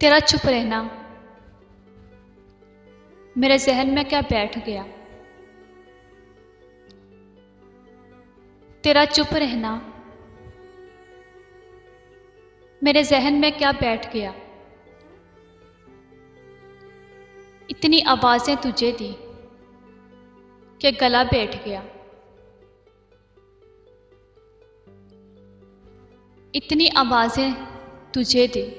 तेरा चुप रहना मेरे जहन में क्या बैठ गया। तेरा चुप रहना मेरे जहन में क्या बैठ गया। इतनी आवाज़ें तुझे दी कि गला बैठ गया। इतनी आवाज़ें तुझे दी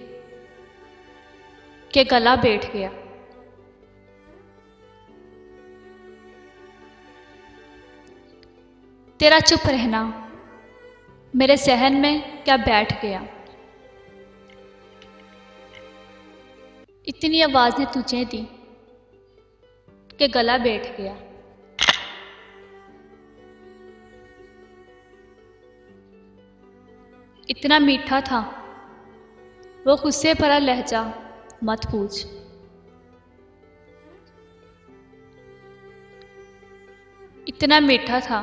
कि गला बैठ गया। तेरा चुप रहना मेरे सहन में क्या बैठ गया। इतनी आवाज़ें तुझे दी कि गला बैठ गया। इतना मीठा था वो गुस्से भरा लहजा, मत पूछ। इतना मीठा था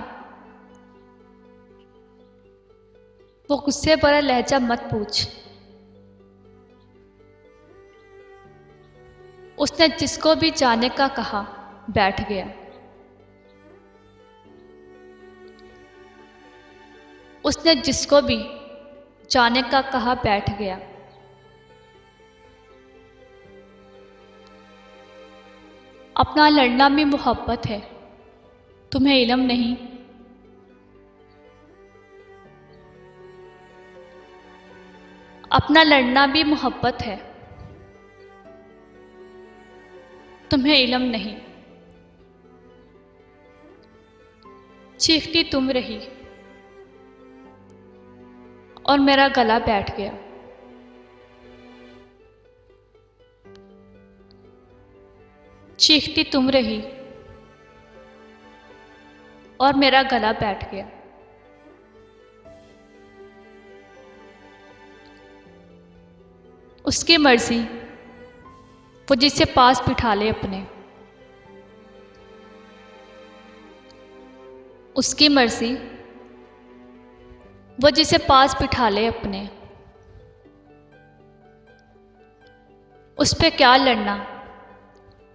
वो गुस्से भरा लहजा, मत पूछ। उसने जिसको भी जाने का कहा बैठ गया। उसने जिसको भी जाने का कहा बैठ गया। अपना लड़ना भी मोहब्बत है, तुम्हें इल्म नहीं। अपना लड़ना भी मोहब्बत है, तुम्हें इल्म नहीं। चीखती तुम रही और मेरा गला बैठ गया। चीखती तुम रही और मेरा गला बैठ गया। उसकी मर्जी वो जिसे पास बिठा ले अपने। उसकी मर्जी वो जिसे पास बिठा ले अपने। उस पे क्या लड़ना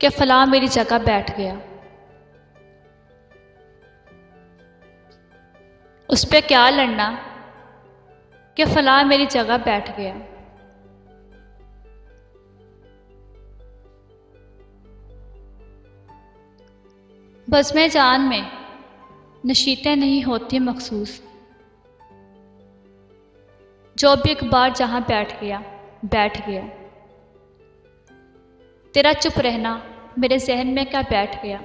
कि फलां मेरी जगह बैठ गया। उस पे क्या लड़ना कि फलां मेरी जगह बैठ गया। बज़्म जान में नशीतें नहीं होती मखसूस। जो भी एक बार जहाँ बैठ गया बैठ गया। तेरा चुप रहना मेरे जहन में क्या बैठ गया।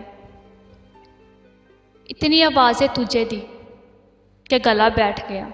इतनी आवाज़ें तुझे दी कि गला बैठ गया।